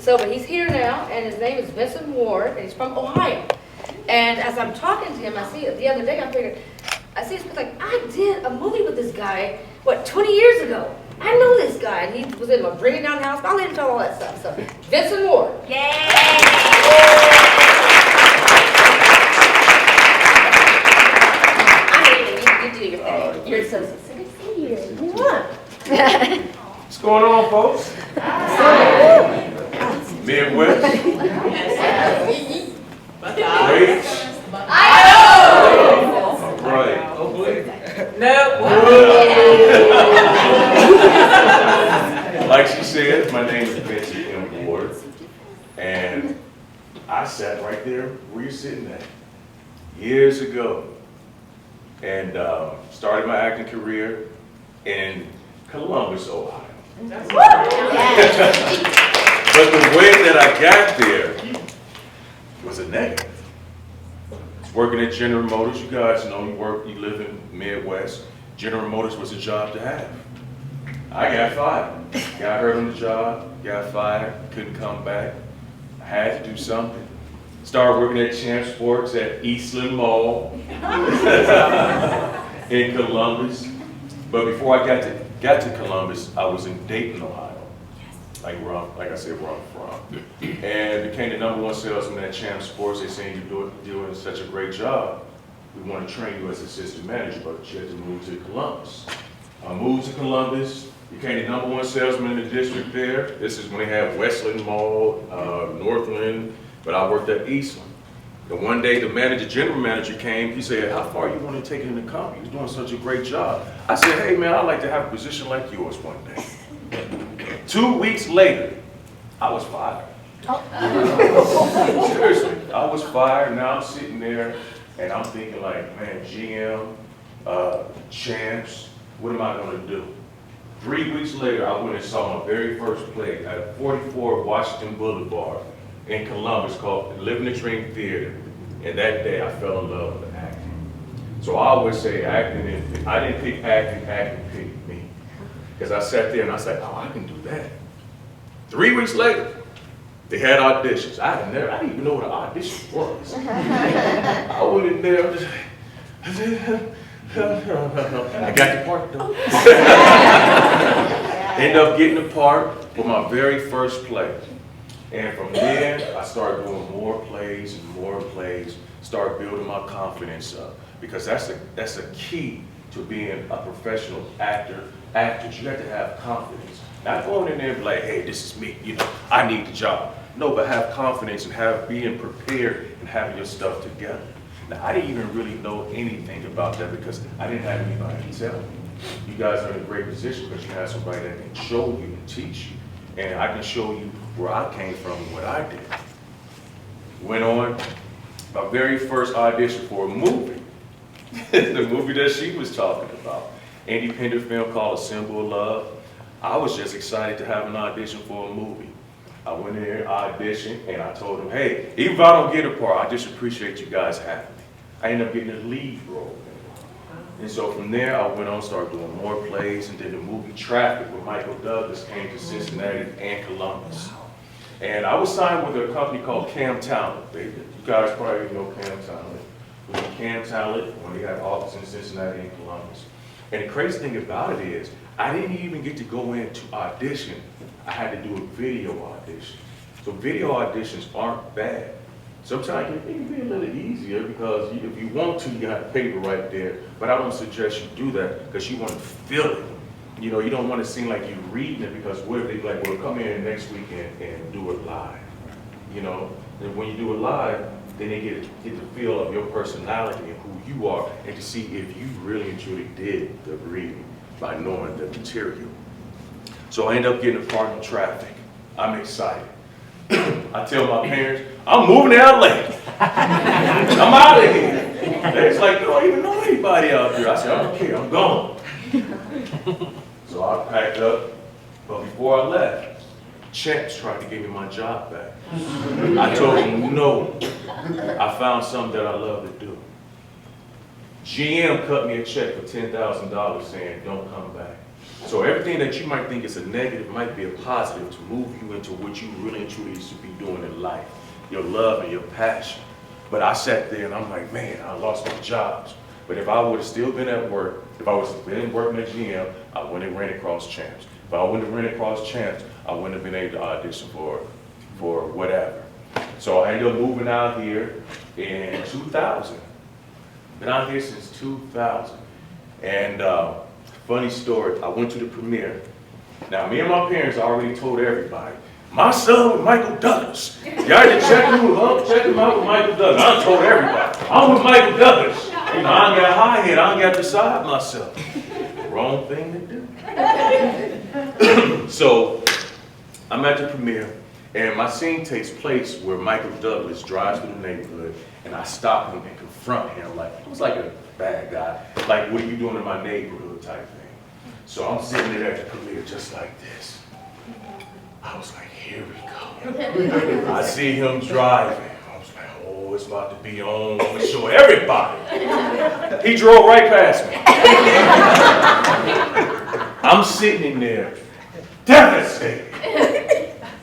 So, but he's here now, and his name is Vincent Ward, and he's from Ohio. And as I'm talking to him, I see the other day, I see it's like, I did a movie with this guy, 20 years ago. I know this guy, and he was in my Bring It Down house. I'll let him tell all that stuff. So, Vincent Ward. Yay! You do your thing. You're so good to see you. What's going on, folks? Midwest? Great. All right. No. Like she said, my name is Vincent M Ward, and I sat right there where you're sitting at years ago, and started my acting career in Columbus, Ohio. But the way that I got there was a negative. Working at General Motors, you guys know you live in Midwest. General Motors was a job to have. I got fired. Got hurt on the job, got fired, couldn't come back. I had to do something. Started working at Champ Sports at Eastland Mall in Columbus. But before I got to Columbus, I was in Dayton, Ohio. Like I said, where I'm from. And became the #1 salesman at Champ Sports. They saying you're doing such a great job. We want to train you as assistant manager, but you had to move to Columbus. I moved to Columbus, became the #1 salesman in the district there. This is when they had Westland Mall, Northland, but I worked at Eastland. And one day the general manager came, he said, how far you want to take it in the company? You're doing such a great job. I said, hey man, I'd like to have a position like yours one day. 2 weeks later, I was fired. Seriously, I was fired. Now I'm sitting there and I'm thinking like, man, GM, Champs, what am I gonna do? 3 weeks later, I went and saw my very first play at 44 Washington Boulevard in Columbus called Living the Dream Theater. And that day I fell in love with acting. So I always say acting, I didn't pick acting picked me. Because I sat there and I said, oh, I can do that. 3 weeks later, they had auditions. I didn't even know what an audition was. I went in there, I got the part though. Ended up getting the part for my very first play. And from there, I started doing more plays and more plays, start building my confidence up. Because that's a key to being a professional actor. Actors, you have to have confidence. Not going in there and be like, hey, this is me, I need the job. No, but have confidence and being prepared and having your stuff together. Now, I didn't even really know anything about that because I didn't have anybody to tell me. You guys are in a great position because you have somebody that can show you and teach you. And I can show you where I came from and what I did. Went on my very first audition for a movie. The movie that she was talking about. Independent film called A Symbol of Love. I was just excited to have an audition for a movie. I went in there, auditioned, and I told them, hey, even if I don't get a part, I just appreciate you guys having me. I ended up getting a lead role. And so from there, I went on, started doing more plays, and did the movie Traffic with Michael Douglas, came to Cincinnati and Columbus. And I was signed with a company called Cam Talent, baby. You guys probably know Cam Talent. We did Cam Talent when they had office in Cincinnati and Columbus. And the crazy thing about it is, I didn't even get to go in to audition. I had to do a video audition. So video auditions aren't bad. Sometimes it can be a little easier because if you want to, you got the paper right there. But I don't suggest you do that because you want to feel it. You don't want to seem like you're reading it because what if they be like, well, come in next week and do it live. And when you do it live, then they get the feel of your personality and who you are and to see if you really and truly did the reading by knowing the material. So I end up getting a part in Traffic. I'm excited. I tell my parents, I'm moving to LA. I'm out of here. They're like, you don't even know anybody out there. I said, I don't care, I'm gone. So I packed up, but before I left, Champs tried to give me my job back. I told him no. I found something that I love to do. GM cut me a check for $10,000 saying, don't come back. So everything that you might think is a negative might be a positive to move you into what you really and truly should be doing in life, your love and your passion. But I sat there and I'm like, man, I lost my jobs. But if I would have still been at work, if I was been working at GM, I wouldn't have ran across Champs. If I wouldn't have ran across Champs, I wouldn't have been able to audition for whatever. So I ended up moving out here in 2000. Been out here since 2000. And funny story, I went to the premiere. Now, me and my parents already told everybody, my son with Michael Douglas. Y'all had to check him out with Michael Douglas. I told everybody, I'm with Michael Douglas. You know, I ain't got high head, I ain't got to decide myself. Wrong thing to do. So, I'm at the premiere, and my scene takes place where Michael Douglas drives through the neighborhood, and I stop him and confront him like, it was like a bad guy. Like, what are you doing in my neighborhood type thing. So I'm sitting there at the premiere just like this. I was like, here we go. I see him driving. I was like, oh, it's about to be on. I'm gonna show everybody. He drove right past me. I'm sitting in there, devastated.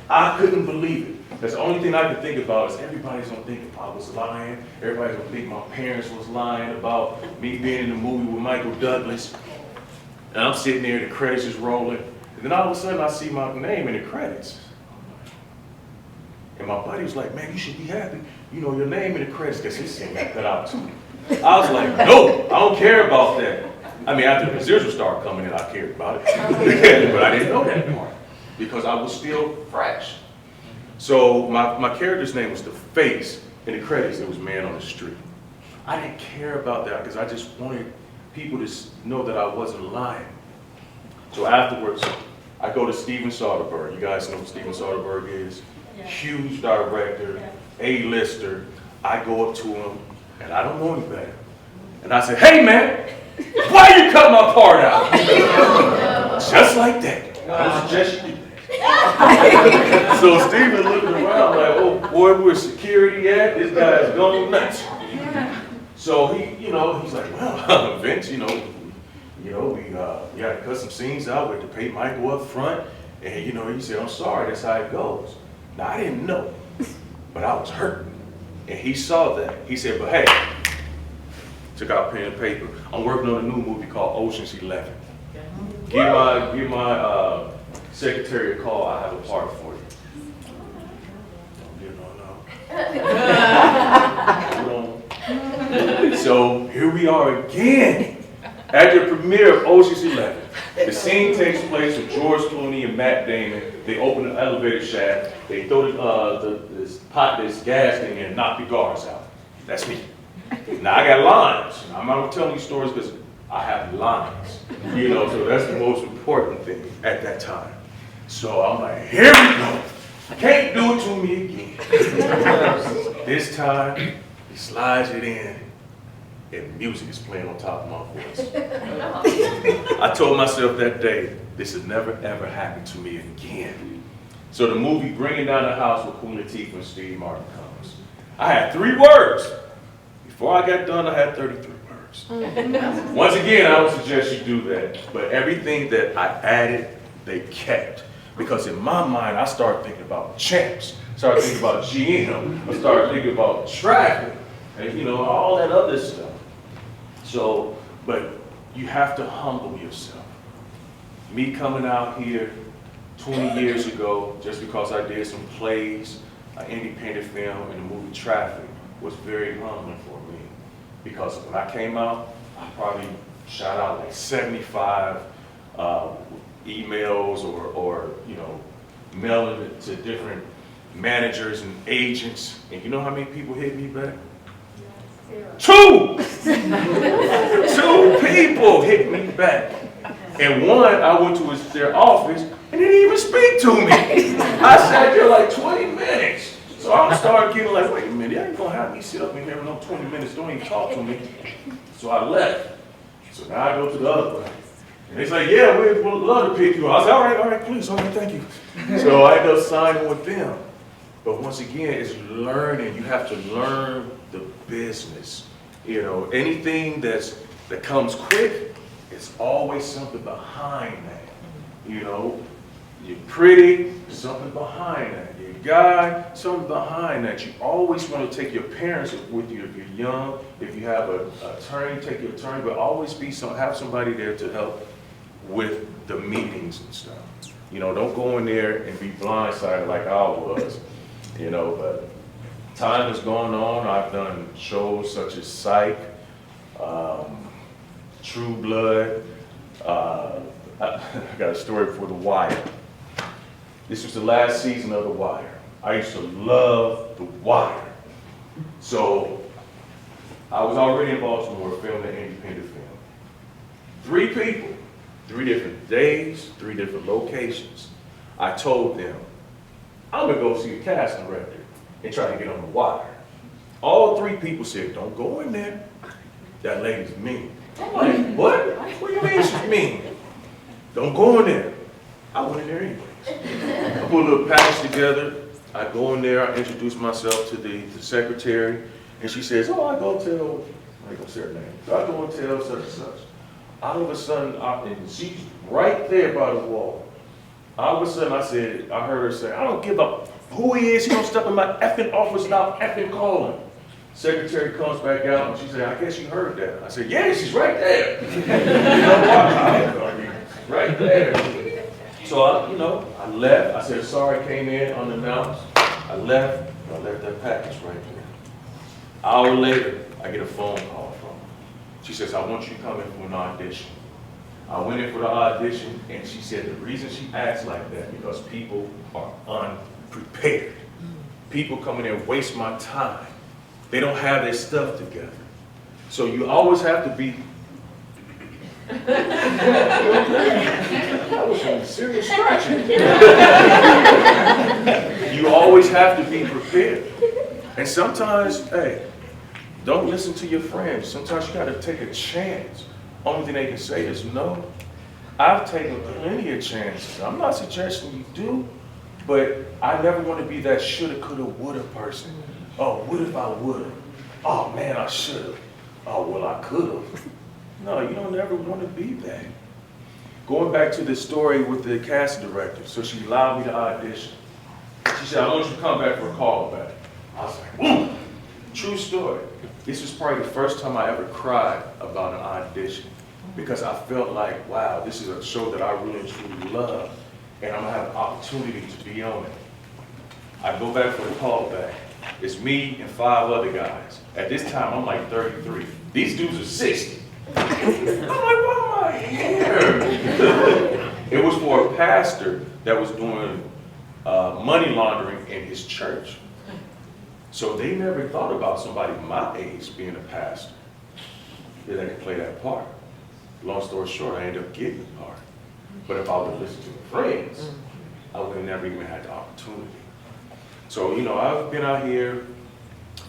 I couldn't believe it. That's the only thing I could think about is everybody's gonna think I was lying. Everybody's gonna think my parents was lying about me being in the movie with Michael Douglas. And I'm sitting there, the credits is rolling. And then all of a sudden I see my name in the credits. And my buddy was like, man, you should be happy. You know, your name in the credits, because his thing got cut out too. I was like, no, I don't care about that. I mean, after the residuals started coming in, I cared about it. But I didn't know that part because I was still fresh. So my character's name was the face. In the credits, it was Man on the Street. I didn't care about that because I just wanted people to know that I wasn't lying. So afterwards, I go to Steven Soderbergh. You guys know who Steven Soderbergh is? Yeah. Huge director, A-lister. I go up to him, and I don't know any better. And I said, hey man, why you cut my part out? Just like that. I suggest you do that. So Steven looking around like, oh boy, where's security at? This guy's going nuts. So he's like, well, Vince, we got to cut some scenes out. We had to pay Michael up front. And, he said, I'm sorry, that's how it goes. Now, I didn't know, but I was hurt. And he saw that. He said, but hey, took out pen and paper. I'm working on a new movie called Ocean's 11. Give my secretary a call. I have a part for you. So here we are again at the premiere of Ocean's 11. The scene takes place with George Clooney and Matt Damon. They open the elevator shaft. They throw this gas thing in and knock the guards out. That's me. Now I got lines. I'm not telling you stories because I have lines. So that's the most important thing at that time. So I'm like, here we go. Can't do it to me again. This time, he slides it in, and music is playing on top of my voice. I told myself that day, this has never ever happened to me again. So the movie Bringing Down the House with Queen Latifah and Steve Martin comes. I had 3 words. Before I got done, I had 33 words. Once again, I would suggest you do that. But everything that I added, they kept. Because in my mind, I started thinking about Champs. I started thinking about GM. I started thinking about traffic. And all that other stuff. So, but you have to humble yourself. Me coming out here 20 years ago, just because I did some plays, an independent film, and the movie Traffic, was very humbling for me. Because when I came out, I probably shot out like 75 emails or mailing it to different managers and agents. And you know how many people hit me back? 2! 2 people hit me back. And one, I went to their office and didn't even speak to me. I sat there like 20 minutes. So I started getting like, wait a minute, you ain't gonna have me sit up in there no 20 minutes, don't even talk to me. So I left. So now I go to the other one. And they say, yeah, we'd love to pick you up. I said, all right, please, all right, thank you. So I ended up signing with them. But once again, it's learning. You have to learn the business. Anything that comes quick, it's always something behind that. You know, you're pretty, something behind that. You're a guy, something behind that. You always want to take your parents with you if you're young. If you have a attorney, take your attorney, but always have somebody there to help with the meetings and stuff. You know, don't go in there and be blindsided like I was. You know, but time has gone on. I've done shows such as Psych, True Blood. I got a story for The Wire. This was the last season of The Wire. I used to love The Wire. So I was already in Baltimore filming an independent film. 3 people, 3 different days, 3 different locations. I told them, I'm gonna go see the casting director and try to get on The Wire. All 3 people said, don't go in there. That lady's mean. I'm like, what? What do you mean she's mean? Don't go in there. I went in there anyways. I put a little package together. I go in there, I introduce myself to the secretary, and she says, oh, I go tell, I ain't gonna say her name. So I go and tell such and such. All of a sudden, and she's right there by the wall. All of a sudden, I heard her say, I don't give a who he is, he don't step in my effing office without effing calling. Secretary comes back out and she said, I guess you heard that. I said, yeah, she's right there. You know what? Right there. So I left. I said, sorry, came in unannounced. I left that package right there. Hour later, I get a phone call from her. She says, I want you to come in for an audition. I went in for the audition, and she said the reason she acts like that because people are unprepared. People come in and waste my time. They don't have their stuff together. So you always have to be. That was some serious scratching. You always have to be prepared. And sometimes, hey, don't listen to your friends. Sometimes you got to take a chance. Only thing they can say is no. I've taken plenty of chances. I'm not suggesting you do, but I never want to be that shoulda, coulda, woulda person. Oh, what if I woulda? Oh man, I shoulda. Oh, well, I coulda. No, you don't ever want to be that. Going back to the story with the casting director, so she allowed me to audition. She said, I want you to come back for a call back. I was like, true story. This was probably the first time I ever cried about an audition because I felt like, wow, this is a show that I really and truly love, and I'm gonna have an opportunity to be on it. I go back for the call back. It's me and 5 other guys. At this time, I'm like 33. These dudes are 60. I'm like, why am I here? It was for a pastor that was doing money laundering in his church. So they never thought about somebody my age being a pastor. That I could play that part. Long story short, I ended up getting the part. But if I would have listened to my friends, I would have never even had the opportunity. So, I've been out here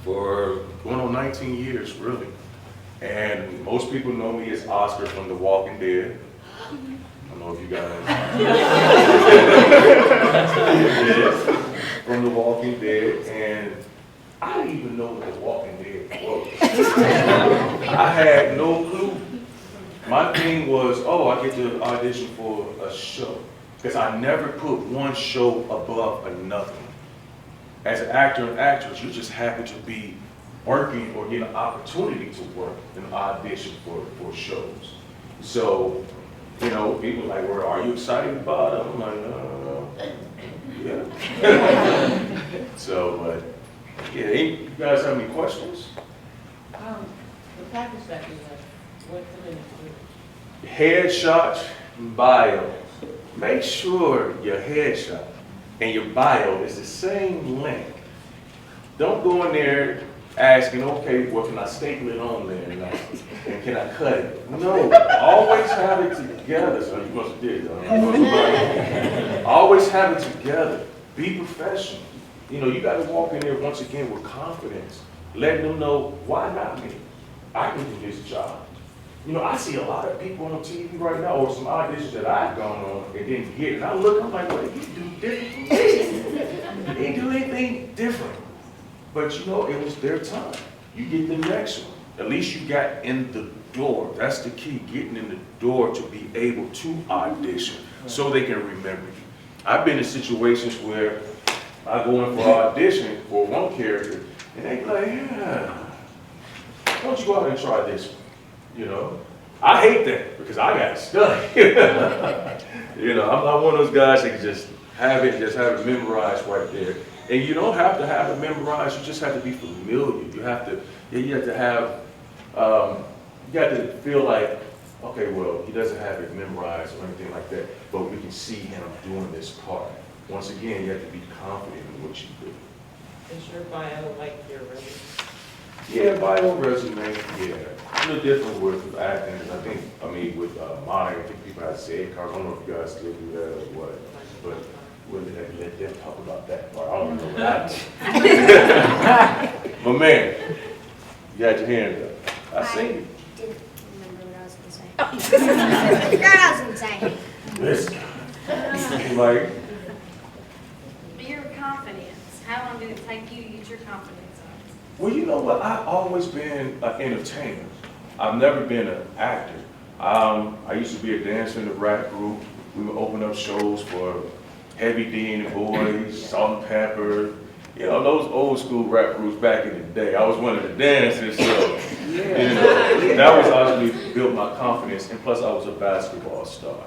for going on 19 years, really. And most people know me as Oscar from The Walking Dead. I don't know if you guys. From The Walking Dead. And I didn't even know what The Walking Dead was. I had no clue. My thing was, I get to audition for a show. Because I never put one show above another. As an actor and actress, you just happen to be working or get an opportunity to work and audition for shows. So, people like, well, are you excited about it? I'm like, no. Yeah. So, but, yeah, you guys have any questions? The package that you have, what's the minute? Headshots, bios. Make sure your headshot and your bio is the same length. Don't go in there asking, okay, well, can I staple it on there and can I cut it? No, always have it together. So you must have did, always have it together. Be professional. You got to walk in there once again with confidence, letting them know, why not me? I can do this job. I see a lot of people on TV right now, or some auditions that I've gone on and didn't get it. And I look, I'm like, what do you do different? They didn't do anything different. But it was their time. You get the next one. At least you got in the door. That's the key, getting in the door to be able to audition so they can remember you. I've been in situations where I go in for audition for one character and they be like, yeah, why don't you go out and try this one? You know? I hate that because I got stuck. You know, I'm not one of those guys that can just have it memorized right there. And you don't have to have it memorized, you just have to be familiar. You have to have, you got to feel like, okay, well, he doesn't have it memorized or anything like that, but we can see him doing this part. Once again, you have to be confident in what you do. Is your bio like your resume? Yeah, bio resume, yeah. A little different with acting. With modeling, I think people have to say it, cause I don't know if you guys still do that or what, but we'll let them talk about that part. I don't know what I do. But man, you got your hand up. I seen it. I didn't remember what I was going to say. Forgot what I was going to say. Listen. Like, Your confidence. How long did it take you to get your confidence up? well, you know what? I've always been an entertainer. I've never been an actor. I used to be a dancer in the rap group. We would open up shows for Heavy D and the Boys, Salt and Pepper. You know, those old school rap groups back in the day. I was one of the dancers, so you know, that was actually built my confidence. And plus, I was a basketball star.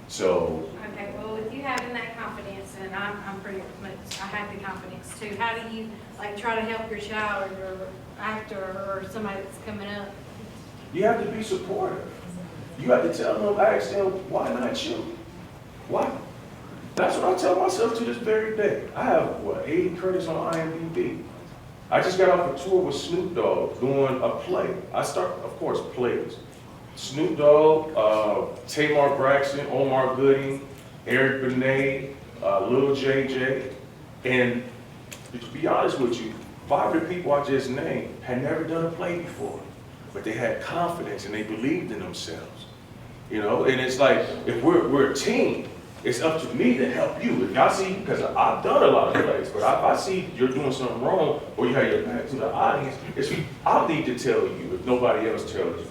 So, Okay, well, with you having that confidence, and I'm pretty much, I have the confidence too. How do you like try to help your child or actor or somebody that's coming up? you have to be supportive. You have to tell them, ask them, why not you? Why? That's what I tell myself to this very day. I have, 80 credits on IMDb. I just got off a tour with Snoop Dogg doing a play. I start, of course, plays. Snoop Dogg, Tamar Braxton, Omar Gooding, Eric Benet, Lil JJ. And to be honest with you, 5 of the people I just named had never done a play before. But they had confidence and they believed in themselves. You know, and it's like, if we're a team, it's up to me to help you. If y'all see, because I've done a lot of plays, but if I see you're doing something wrong or you have your back to the audience, I need to tell you if nobody else tells you.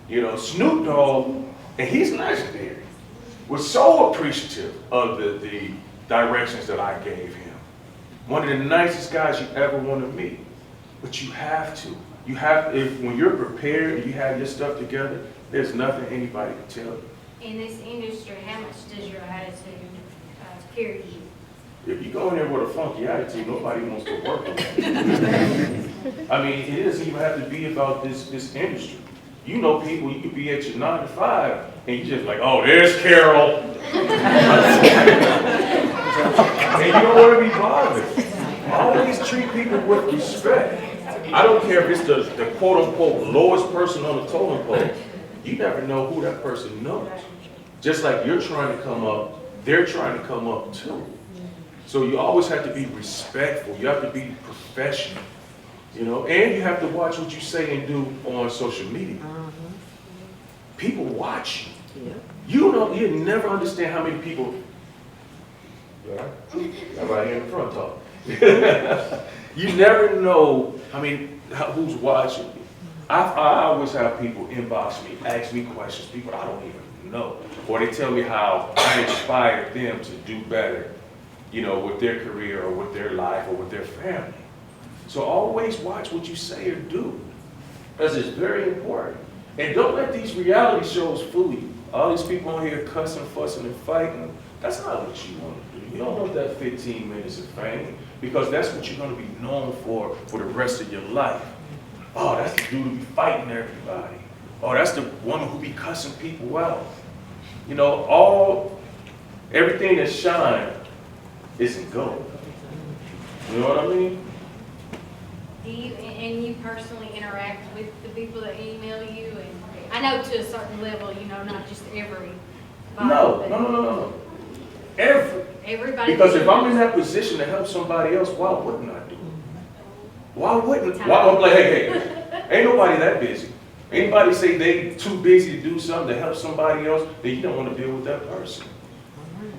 You know, Snoop Dogg, and he's legendary, was so appreciative of the directions that I gave him. One of the nicest guys you ever want to meet. But you have to. When you're prepared and you have your stuff together, there's nothing anybody can tell you. In this industry, how much does your attitude carry you? If you go in there with a funky attitude, nobody wants to work with you. I mean, it doesn't even have to be about this industry. You know people, you could be at your 9 to 5, and you're just like, oh, there's Carol. And you don't want to be bothered. Always treat people with respect. I don't care if it's the quote-unquote lowest person on the totem pole. You never know who that person knows. Just like you're trying to come up, they're trying to come up too. So you always have to be respectful. You have to be professional. You know, and you have to watch what you say and do on social media. People watch you. You never understand how many people. Right? Everybody in the front talk. You never know who's watching you. I always have people inbox me, ask me questions, people I don't even know. Or they tell me how I inspired them to do better, you know, with their career or with their life or with their family. So always watch what you say or do, because it's very important. And don't let these reality shows fool you. All these people on here cussing, fussing, and fighting, that's not what you want to do. You don't want that 15 minutes of fame, because that's what you're going to be known for the rest of your life. Oh, that's the dude who be fighting everybody. Oh, that's the woman who be cussing people out. You know, everything that shines isn't gold. You know what I mean? Do you, and you personally interact with the people that email you? And I know to a certain level, you know, not just every. No. Everybody. Because if I'm in that position to help somebody else, why wouldn't I do it? Why I'm like, hey, ain't nobody that busy. Anybody say they too busy to do something to help somebody else, then you don't want to deal with that person.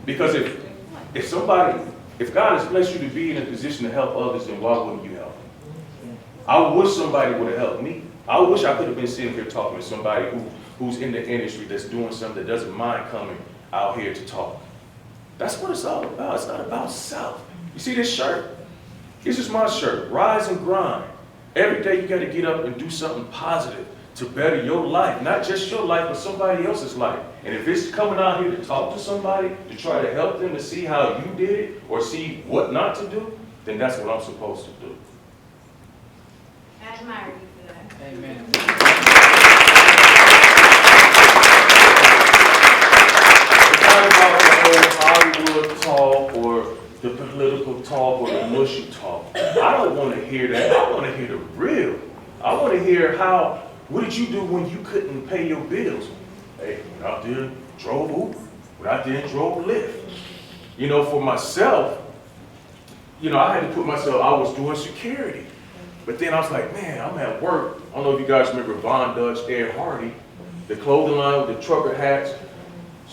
Because if God has blessed you to be in a position to help others, then why wouldn't you help them? I wish somebody would have helped me. I wish I could have been sitting here talking to somebody who's in the industry that's doing something that doesn't mind coming out here to talk. That's what it's all about. It's not about self. You see this shirt? This is my shirt. Rise and grind. Every day you got to get up and do something positive to better your life. Not just your life, but somebody else's life. And if it's coming out here to talk to somebody, to try to help them to see how you did it, or see what not to do, then that's what I'm supposed to do. I admire you for that. Amen. It's not about the whole Hollywood talk or the political talk or the mushy talk. I don't want to hear that. I want to hear the real. I want to hear what did you do when you couldn't pay your bills? Hey, went out there, drove Uber. Went out there and drove Lyft. You know, for myself, you know, I had to put myself, I was doing security. But then I was like, man, I'm at work. I don't know if you guys remember Von Dutch, Ed Hardy, the clothing line with the trucker hats.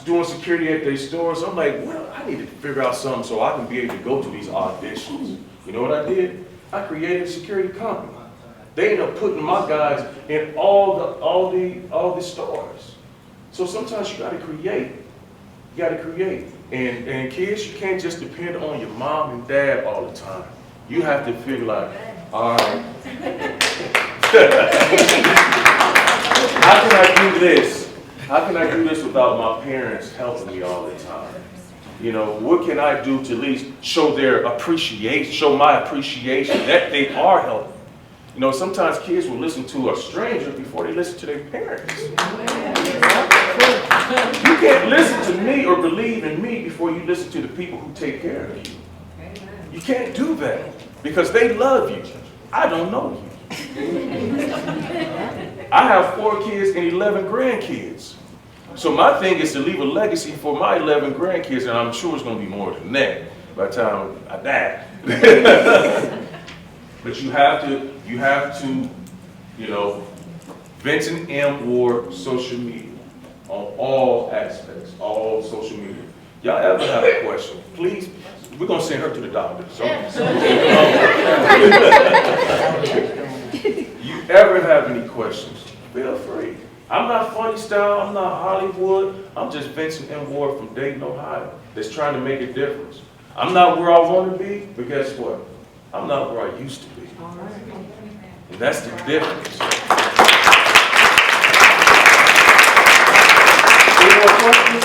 Doing security at their stores. I'm like, well, I need to figure out something so I can be able to go to these auditions. You know what I did? I created a security company. They ended up putting my guys in all the stores. So sometimes you gotta create. You gotta create. And kids, you can't just depend on your mom and dad all the time. You have to figure like, all right. How can I do this? How can I do this without my parents helping me all the time? You know, what can I do to at least show their appreciation, show my appreciation that they are helping? You know, sometimes kids will listen to a stranger before they listen to their parents. You can't listen to me or believe in me before you listen to the people who take care of you. You can't do that because they love you. I don't know you. I have 4 kids and 11 grandkids. So my thing is to leave a legacy for my 11 grandkids, and I'm sure it's going to be more than that by the time I die. But you have to, you know, Vincent M Ward social media on all aspects, all social media. Y'all ever have a question? Please, we're going to send her to the doctor. So, you ever have any questions? Feel free. I'm not Funny Style, I'm not Hollywood, I'm just Vincent M Ward from Dayton, Ohio, that's trying to make a difference. I'm not where I want to be, but guess what? I'm not where I used to be. And that's the difference. Any more questions?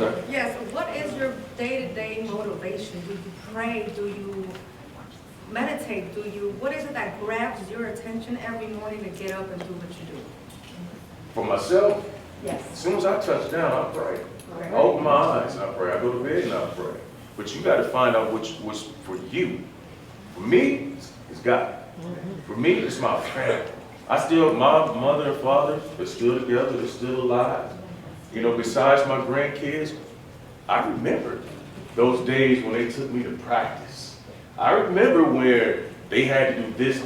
Okay. Yes, what is your day-to-day motivation? Do you pray? Do you meditate? What is it that grabs your attention every morning to get up and do what you do? For myself, Yes. as soon as I touch down, I pray. I open my eyes, I pray. I go to bed and I pray. But you got to find out what's for you. For me, it's God. For me, it's my family. My mother and father, they're still together, they're still alive. You know, besides my grandkids, I remember those days when they took me to practice. I remember where they had to do this,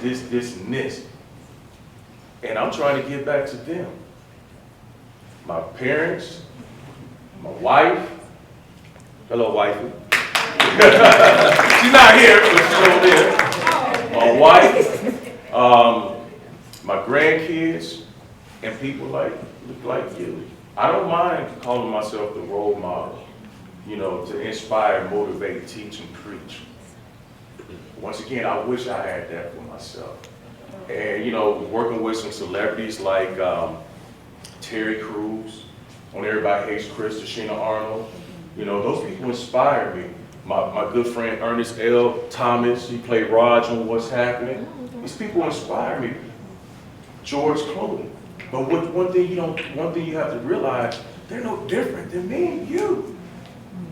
and this. And I'm trying to get back to them. My parents, my wife, hello wifey. She's not here, but she's over there. My wife, my grandkids, and people like you. I don't mind calling myself the role model, you know, to inspire, motivate, teach, and preach. Once again, I wish I had that for myself. And, you know, working with some celebrities like Terry Crews, on Everybody Hates Chris, Tashina Arnold, you know, those people inspire me. My good friend Ernest L. Thomas, he played Raj on What's Happening. These people inspire me. George Clooney. But one thing you have to realize, they're no different than me and you.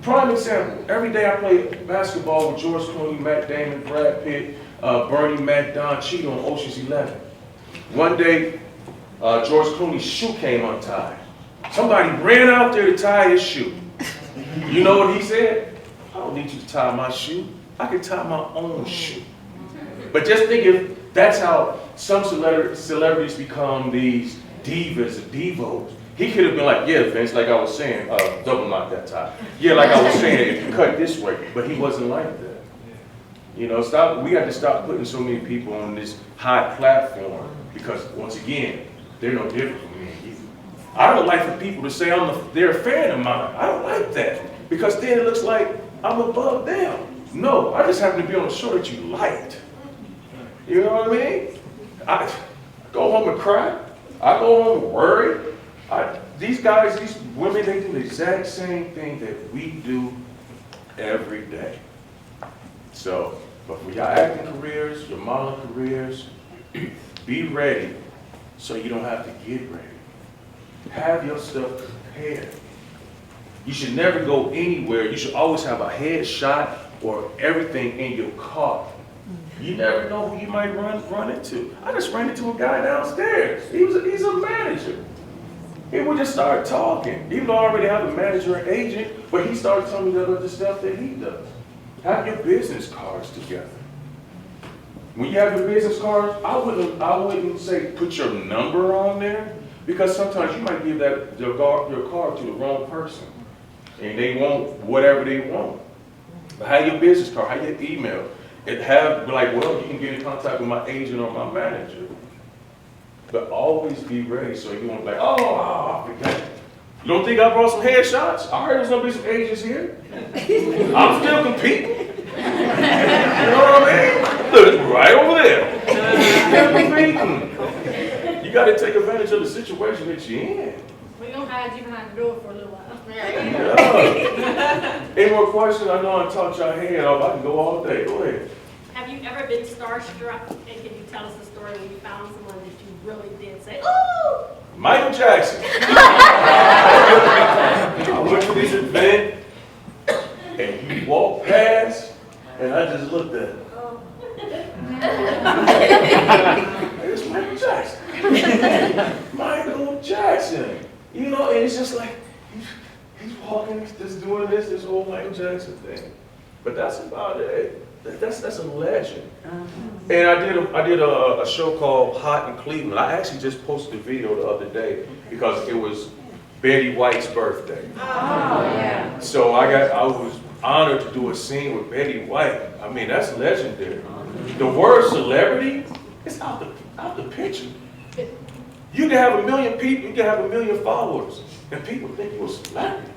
Prime example, every day I play basketball with George Clooney, Matt Damon, Brad Pitt, Bernie Mac, Don Cheadle on Ocean's 11. One day, George Clooney's shoe came untied. Somebody ran out there to tie his shoe. You know what he said? I don't need you to tie my shoe. I can tie my own shoe. But just think if that's how some celebrities become these divas or divos. He could have been like, yeah, Vince, like I was saying, double knot that tie. Yeah, like I was saying, if you cut this way. But he wasn't like that. You know, we have to stop putting so many people on this high platform Because once again, they're no different from me and you. I don't like for people to say they're a fan of mine. I don't like that because then it looks like I'm above them. No, I just happen to be on a show that you liked. You know what I mean? I go home and cry. I go home and worry. These guys, these women, they do the exact same thing that we do every day. So, but for your acting careers, your modeling careers, be ready so you don't have to get ready. Have your stuff prepared. You should never go anywhere. You should always have a headshot or everything in your car. You never know who you might run into. I just ran into a guy downstairs. He's a manager. He would just start talking. Even though I already have a manager and agent, but he started telling me the other stuff that he does. Have your business cards together. When you have your business cards, I wouldn't say put your number on there, because sometimes you might give your card to the wrong person, and they want whatever they want. But have your business card, have your email, and have like, well, you can get in contact with my agent or my manager. But always be ready, so you won't be like, oh, I forgot. You don't think I brought some headshots? I heard there's gonna be some agents here. I'm still competing. You know what I mean? Look, it's right over there. You got to take advantage of the situation that you're in. We're going to hide you behind the door for a little while. Yeah. Any more questions? I know I talked your head off. I can go all day. Go ahead. Have you ever been starstruck? And can you tell us a story when you found someone that you really did say, ooh? Michael Jackson. I went to this event, and you walked past, and I just looked at him. It's Michael Jackson. Michael Jackson. You know, and it's just like, he's walking, he's just doing this whole Michael Jackson thing. But that's about it. That's a legend. And I did a show called Hot in Cleveland. I actually just posted a video the other day because it was Betty White's birthday. Oh, yeah. So I was honored to do a scene with Betty White. I mean, that's legendary. The word celebrity is out the picture. You can have 1 million people, you can have 1 million followers, and people think you're a celebrity.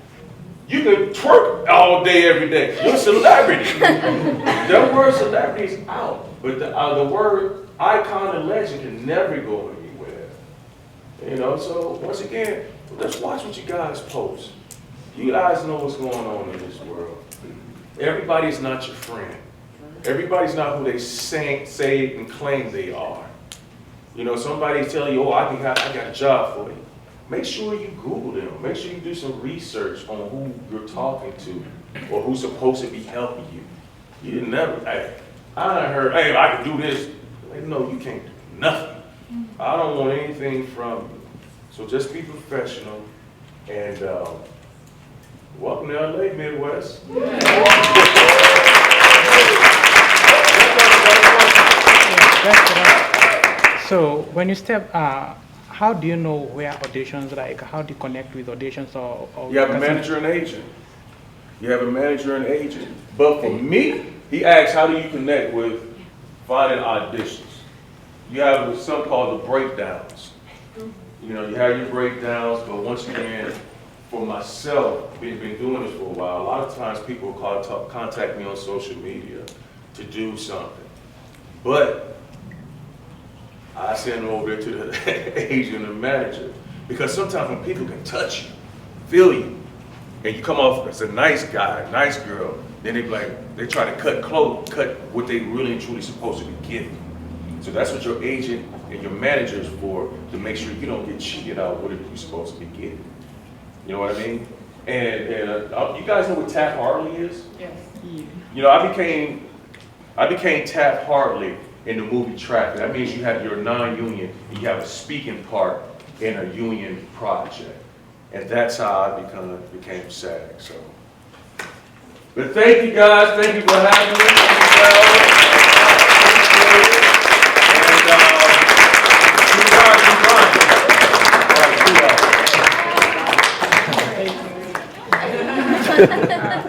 You can twerk all day, every day. You're a celebrity. The word celebrity is out, but the word icon and legend can never go anywhere. You know, so once again, let's watch what you guys post. You guys know what's going on in this world. Everybody's not your friend. Everybody's not who they say and claim they are. You know, somebody tell you, oh, I got a job for you. Make sure you Google them. Make sure you do some research on who you're talking to or who's supposed to be helping you. You never, hey, I heard, hey, I can do this. Like, no, you can't do nothing. I don't want anything from you. So just be professional and welcome to LA, Midwest. So when you step, how do you know where auditions, like how do you connect with auditions or You have a manager and agent. You have a manager and agent. But for me, he asks, how do you connect with finding auditions? You have something called the breakdowns. You know, you have your breakdowns, but once again, for myself, been doing this for a while, a lot of times people contact me on social media to do something. But I send them over there to the agent and manager. Because sometimes when people can touch you, feel you, and you come off as a nice guy, nice girl, then they try to cut what they really and truly supposed to be giving. So that's what your agent and your manager is for, to make sure you don't get cheated out what you're supposed to be getting. You know what I mean? And you guys know what Taft Hartley is? Yes. You know, I became Taft Hartley in the movie Traffic. That means you have your non-union, and you have a speaking part in a union project. And that's how I became SAG. So, but thank you guys. Thank you for having me. And you guys are fine. All right, 2 hours.